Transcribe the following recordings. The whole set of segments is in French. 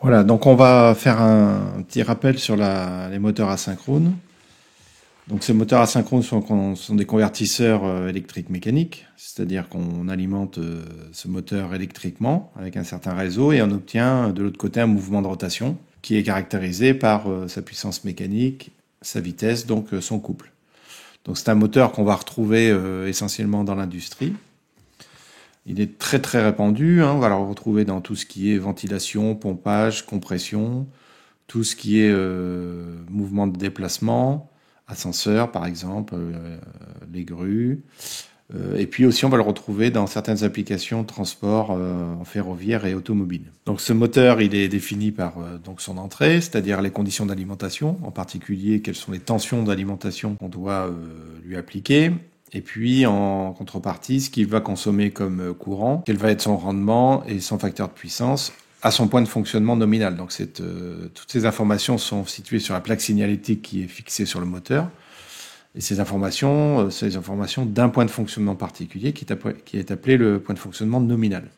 Voilà, donc on va faire un petit rappel sur les moteurs asynchrones. Donc ces moteurs asynchrones sont des convertisseurs électriques mécaniques, c'est-à-dire qu'on alimente ce moteur électriquement avec un certain réseau et on obtient de l'autre côté un mouvement de rotation qui est caractérisé par sa puissance mécanique, sa vitesse, donc son couple. Donc c'est un moteur qu'on va retrouver essentiellement dans l'industrie. Il est très très répandu, hein. On va le retrouver dans tout ce qui est ventilation, pompage, compression, tout ce qui est mouvement de déplacement, ascenseur par exemple, les grues. Et puis aussi on va le retrouver dans certaines applications de transport en ferroviaire et automobile. Donc ce moteur il est défini par donc son entrée, c'est-à-dire les conditions d'alimentation, en particulier quelles sont les tensions d'alimentation qu'on doit lui appliquer. Et puis, en contrepartie, ce qu'il va consommer comme courant, quel va être son rendement et son facteur de puissance à son point de fonctionnement nominal. Donc, toutes ces informations sont situées sur la plaque signalétique qui est fixée sur le moteur. Et ces informations, c'est les informations d'un point de fonctionnement particulier qui est appelé le point de fonctionnement nominal.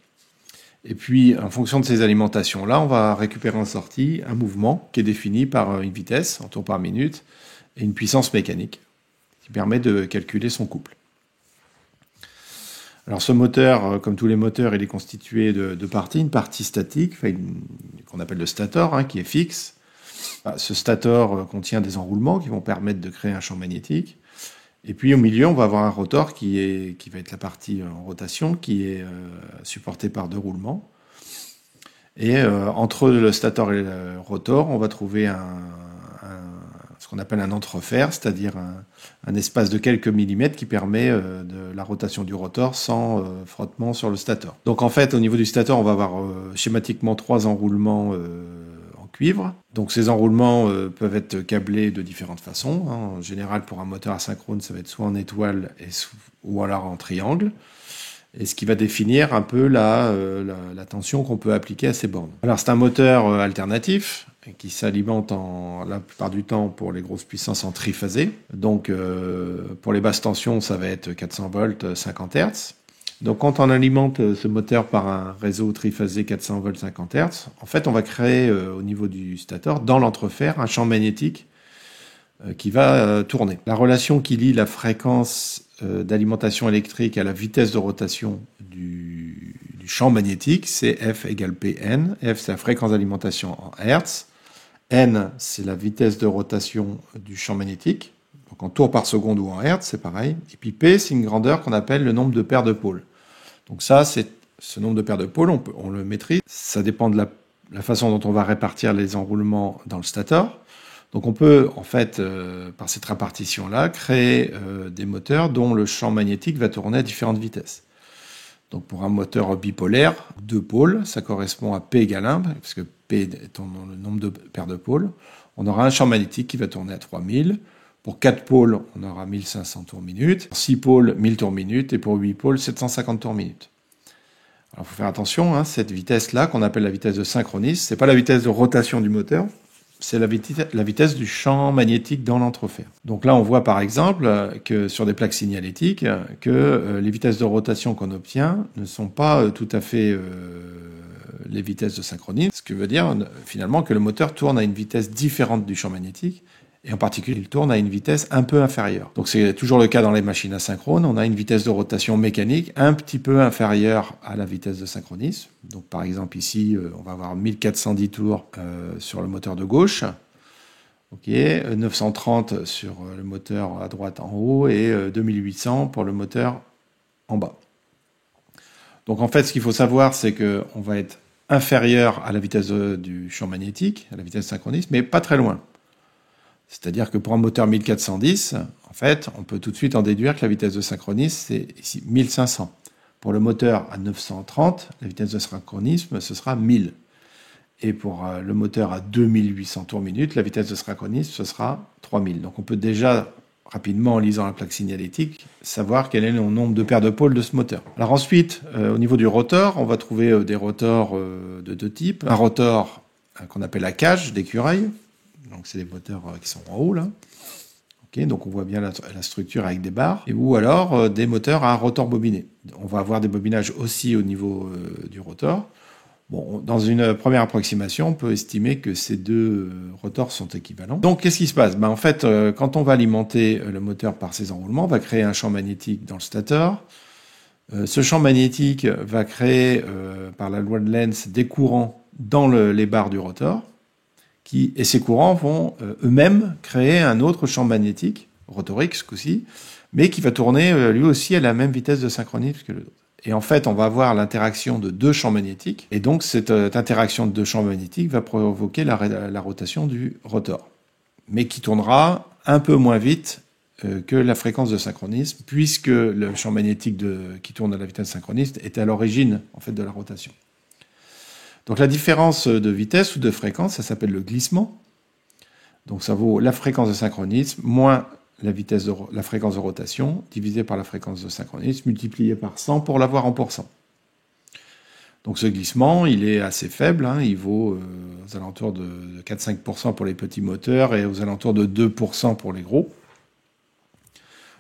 Et puis, en fonction de ces alimentations-là, on va récupérer en sortie un mouvement qui est défini par une vitesse en tours par minute et une puissance mécanique qui permet de calculer son couple. Alors ce moteur, comme tous les moteurs, il est constitué de parties. Une partie statique, qu'on appelle le stator, hein, qui est fixe. Ce stator contient des enroulements qui vont permettre de créer un champ magnétique. Et puis au milieu, on va avoir un rotor qui va être la partie en rotation, qui est supportée par deux roulements. Et entre le stator et le rotor, on va trouver ce qu'on appelle un entrefer, c'est-à-dire un espace de quelques millimètres qui permet de la rotation du rotor sans frottement sur le stator. Donc en fait, au niveau du stator, on va avoir schématiquement trois enroulements en cuivre. Donc ces enroulements peuvent être câblés de différentes façons, hein. En général, pour un moteur asynchrone, ça va être soit en étoile ou alors en triangle. Et ce qui va définir un peu la tension qu'on peut appliquer à ces bornes. Alors c'est un moteur alternatif qui s'alimente la plupart du temps pour les grosses puissances en triphasé. Donc pour les basses tensions, ça va être 400 volts, 50 Hz. Donc quand on alimente ce moteur par un réseau triphasé 400 volts, 50 Hz, en fait on va créer au niveau du stator, dans l'entrefer, un champ magnétique qui va tourner. La relation qui lie la fréquence d'alimentation électrique à la vitesse de rotation du champ magnétique, c'est F égale Pn. F, c'est la fréquence d'alimentation en Hertz. N, c'est la vitesse de rotation du champ magnétique. Donc en tours par seconde ou en Hertz, c'est pareil. Et puis P, c'est une grandeur qu'on appelle le nombre de paires de pôles. Donc ça, c'est ce nombre de paires de pôles, on le maîtrise. Ça dépend de la façon dont on va répartir les enroulements dans le stator. Donc on peut, en fait, par cette répartition-là, créer des moteurs dont le champ magnétique va tourner à différentes vitesses. Donc pour un moteur bipolaire, deux pôles, ça correspond à P égale 1, parce que P étant le nombre de paires de pôles, on aura un champ magnétique qui va tourner à 3000. Pour 4 pôles, on aura 1500 tours minute. Pour 6 pôles, 1000 tours minute. Et pour 8 pôles, 750 tours minute. Alors il faut faire attention, hein, cette vitesse-là, qu'on appelle la vitesse de synchronisme, c'est pas la vitesse de rotation du moteur, c'est la vitesse du champ magnétique dans l'entrefer. Donc là, on voit par exemple que sur des plaques signalétiques, que les vitesses de rotation qu'on obtient ne sont pas tout à fait les vitesses de synchronisme, ce qui veut dire finalement que le moteur tourne à une vitesse différente du champ magnétique, et en particulier, il tourne à une vitesse un peu inférieure. Donc c'est toujours le cas dans les machines asynchrones, on a une vitesse de rotation mécanique un petit peu inférieure à la vitesse de synchronisme. Donc par exemple ici, on va avoir 1410 tours sur le moteur de gauche, okay, 930 sur le moteur à droite en haut et 2800 pour le moteur en bas. Donc en fait, ce qu'il faut savoir, c'est qu'on va être inférieur à la vitesse du champ magnétique, à la vitesse de synchronisme, mais pas très loin. C'est-à-dire que pour un moteur 1410, en fait, on peut tout de suite en déduire que la vitesse de synchronisme, c'est ici 1500. Pour le moteur à 930, la vitesse de synchronisme, ce sera 1000. Et pour le moteur à 2800 tours minute, la vitesse de synchronisme, ce sera 3000. Donc on peut déjà, rapidement, en lisant la plaque signalétique, savoir quel est le nombre de paires de pôles de ce moteur. Alors ensuite, au niveau du rotor, on va trouver des rotors de deux types. Un rotor qu'on appelle la cage d'écureuil. Donc c'est des moteurs qui sont en haut là. Okay, donc on voit bien la structure avec des barres. Ou alors des moteurs à rotor bobiné. On va avoir des bobinages aussi au niveau du rotor. Bon, dans une première approximation, on peut estimer que ces deux rotors sont équivalents. Donc, qu'est-ce qui se passe? En fait, quand on va alimenter le moteur par ces enroulements, on va créer un champ magnétique dans le stator. Ce champ magnétique va créer, par la loi de Lenz, des courants dans les barres du rotor, et ces courants vont eux-mêmes créer un autre champ magnétique, rotorique ce coup-ci, mais qui va tourner lui aussi à la même vitesse de synchronisme que le nôtre. Et en fait, on va avoir l'interaction de deux champs magnétiques, et donc cette interaction de deux champs magnétiques va provoquer la rotation du rotor, mais qui tournera un peu moins vite que la fréquence de synchronisme, puisque le champ magnétique qui tourne à la vitesse synchronisme était à l'origine en fait, de la rotation. Donc la différence de vitesse ou de fréquence, ça s'appelle le glissement. Donc ça vaut la fréquence de synchronisme moins la fréquence de rotation divisée par la fréquence de synchronisme multipliée par 100 pour l'avoir en pourcent. Donc ce glissement, il est assez faible, hein, il vaut aux alentours de 4-5% pour les petits moteurs et aux alentours de 2% pour les gros.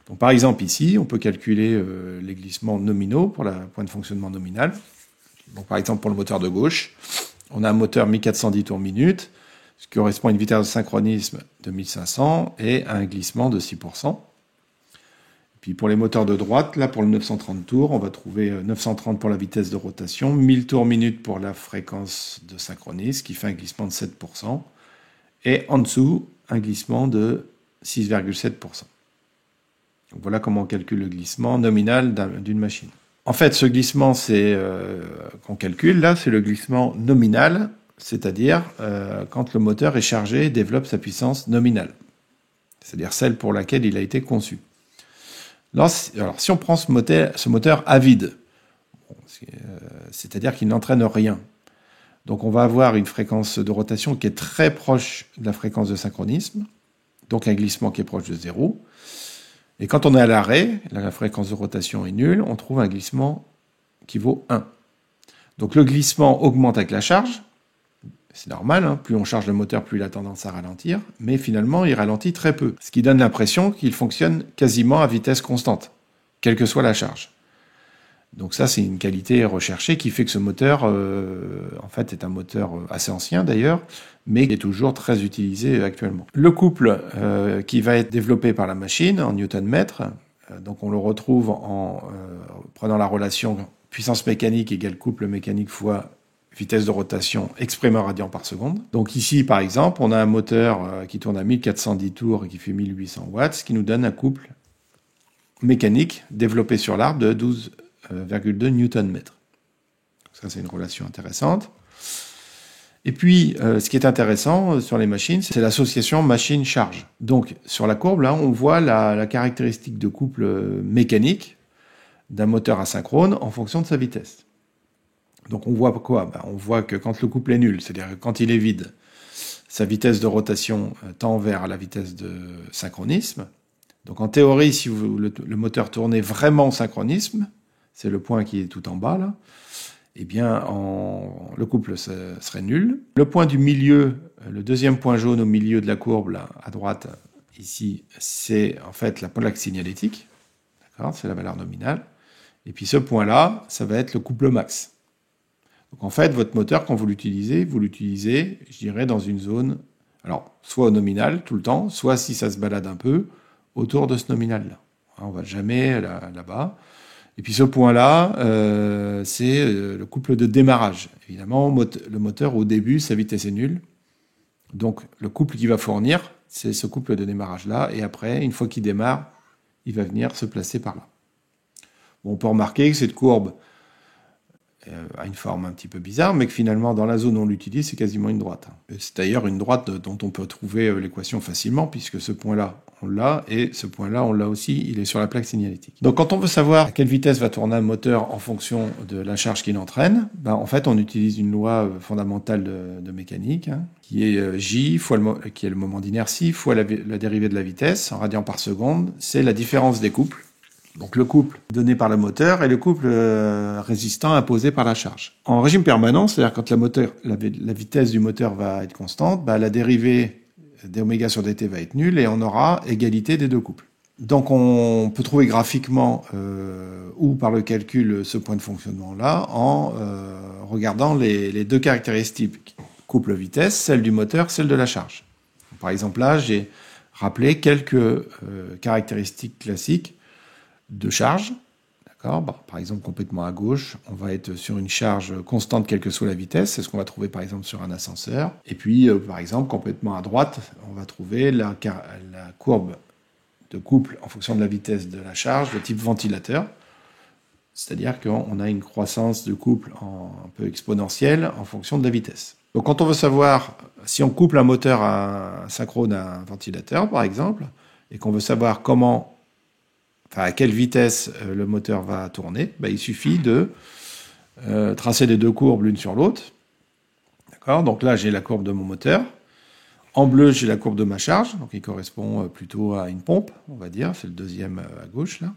Donc par exemple ici, on peut calculer les glissements nominaux pour la point de fonctionnement nominal. Donc par exemple pour le moteur de gauche, on a un moteur 1410 tours minute, ce qui correspond à une vitesse de synchronisme de 1500 et à un glissement de 6%. Et puis pour les moteurs de droite, là pour le 930 tours, on va trouver 930 pour la vitesse de rotation, 1000 tours minute pour la fréquence de synchronisme, qui fait un glissement de 7%, et en dessous, un glissement de 6,7%. Donc voilà comment on calcule le glissement nominal d'une machine. En fait, ce glissement qu'on calcule, là, c'est le glissement nominal, c'est-à-dire quand le moteur est chargé et développe sa puissance nominale, c'est-à-dire celle pour laquelle il a été conçu. Alors, si on prend ce moteur à vide, c'est-à-dire qu'il n'entraîne rien, donc on va avoir une fréquence de rotation qui est très proche de la fréquence de synchronisme, donc un glissement qui est proche de 0. Et quand on est à l'arrêt, la fréquence de rotation est nulle, on trouve un glissement qui vaut 1. Donc le glissement augmente avec la charge, c'est normal, hein, plus on charge le moteur, plus il a tendance à ralentir, mais finalement il ralentit très peu, ce qui donne l'impression qu'il fonctionne quasiment à vitesse constante, quelle que soit la charge. Donc ça, c'est une qualité recherchée qui fait que ce moteur, en fait, est un moteur assez ancien d'ailleurs, mais qui est toujours très utilisé actuellement. Le couple qui va être développé par la machine en newton-mètre, donc on le retrouve en prenant la relation puissance mécanique égale couple mécanique fois vitesse de rotation exprimée en radians par seconde. Donc ici, par exemple, on a un moteur qui tourne à 1410 tours et qui fait 1800 watts, ce qui nous donne un couple mécanique développé sur l'arbre de 12,2 newton-mètre. Ça, c'est une relation intéressante. Et puis, ce qui est intéressant sur les machines, c'est l'association machine-charge. Donc, sur la courbe, là, on voit la caractéristique de couple mécanique d'un moteur asynchrone en fonction de sa vitesse. Donc, on voit quoi? On voit que quand le couple est nul, c'est-à-dire que quand il est vide, sa vitesse de rotation tend vers la vitesse de synchronisme. Donc, en théorie, si le moteur tournait vraiment en synchronisme, c'est le point qui est tout en bas, là, eh bien, le couple serait nul. Le point du milieu, le deuxième point jaune au milieu de la courbe, là, à droite, ici, c'est en fait la polaire signalétique. D'accord, c'est la valeur nominale. Et puis ce point-là, ça va être le couple max. Donc en fait, votre moteur, quand vous l'utilisez, je dirais, dans une zone, alors, soit au nominal tout le temps, soit si ça se balade un peu, autour de ce nominal-là. On ne va jamais là-bas. Et puis ce point-là, c'est le couple de démarrage. Évidemment, le moteur, au début, sa vitesse est nulle. Donc le couple qu'il va fournir, c'est ce couple de démarrage-là. Et après, une fois qu'il démarre, il va venir se placer par là. Bon, on peut remarquer que cette courbe a une forme un petit peu bizarre, mais que finalement, dans la zone où on l'utilise, c'est quasiment une droite. C'est d'ailleurs une droite dont on peut trouver l'équation facilement, puisque ce point-là, on l'a, et ce point-là, on l'a aussi, il est sur la plaque signalétique. Donc quand on veut savoir à quelle vitesse va tourner un moteur en fonction de la charge qu'il entraîne, en fait, on utilise une loi fondamentale de mécanique, hein, qui est J, qui est le moment d'inertie, fois la dérivée de la vitesse, en radians par seconde, c'est la différence des couples. Donc le couple donné par le moteur et le couple résistant imposé par la charge. En régime permanent, c'est-à-dire quand la vitesse du moteur va être constante, la dérivée d'oméga sur dt va être nulle et on aura égalité des deux couples. Donc on peut trouver graphiquement ou par le calcul ce point de fonctionnement-là en regardant les deux caractéristiques couple-vitesse, celle du moteur, celle de la charge. Par exemple là, j'ai rappelé quelques caractéristiques classiques de charge. D'accord ? Bon, par exemple, complètement à gauche, on va être sur une charge constante quelle que soit la vitesse. C'est ce qu'on va trouver par exemple sur un ascenseur. Et puis, par exemple, complètement à droite, on va trouver la courbe de couple en fonction de la vitesse de la charge de type ventilateur. C'est-à-dire qu'on a une croissance de couple un peu exponentielle en fonction de la vitesse. Donc quand on veut savoir si on couple un moteur synchrone à un ventilateur, par exemple, et qu'on veut savoir à quelle vitesse le moteur va tourner, il suffit de tracer les deux courbes l'une sur l'autre. D'accord ? Donc là, j'ai la courbe de mon moteur. En bleu, j'ai la courbe de ma charge, donc il correspond plutôt à une pompe, on va dire. C'est le deuxième à gauche, là.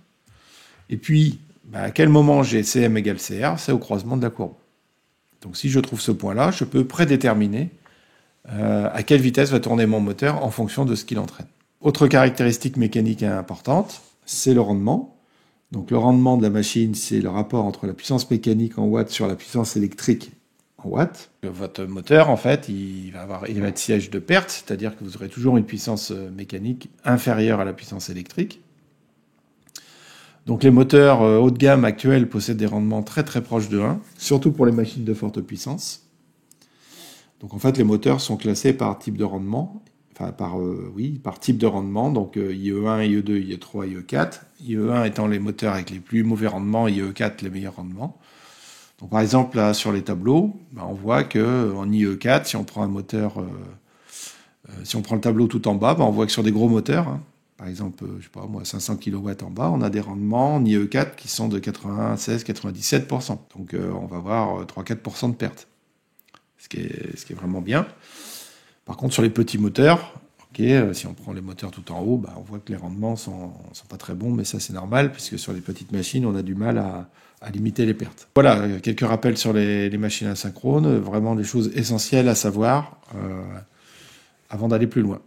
Et puis, à quel moment j'ai CM égale CR ? C'est au croisement de la courbe. Donc si je trouve ce point-là, je peux prédéterminer à quelle vitesse va tourner mon moteur en fonction de ce qu'il entraîne. Autre caractéristique mécanique importante, c'est le rendement. Donc le rendement de la machine, c'est le rapport entre la puissance mécanique en watts sur la puissance électrique en watts. Votre moteur, en fait, il va être siège de perte, c'est-à-dire que vous aurez toujours une puissance mécanique inférieure à la puissance électrique. Donc les moteurs haut de gamme actuels possèdent des rendements très très proches de 1, surtout pour les machines de forte puissance. Donc en fait, les moteurs sont classés par type de rendement, par type de rendement, donc IE1, IE2, IE3, IE4. IE1 étant les moteurs avec les plus mauvais rendements, IE4 les meilleurs rendements. Donc par exemple, là, sur les tableaux, on voit qu'en IE4, si on prend un moteur, si on prend le tableau tout en bas, on voit que sur des gros moteurs, par exemple, 500 kW en bas, on a des rendements en IE4 qui sont de 96-97%. Donc on va avoir 3-4% de perte, ce qui est vraiment bien. Par contre, sur les petits moteurs, si on prend les moteurs tout en haut, on voit que les rendements sont pas très bons, mais ça c'est normal, puisque sur les petites machines, on a du mal à limiter les pertes. Voilà, quelques rappels sur les machines asynchrones, vraiment des choses essentielles à savoir avant d'aller plus loin.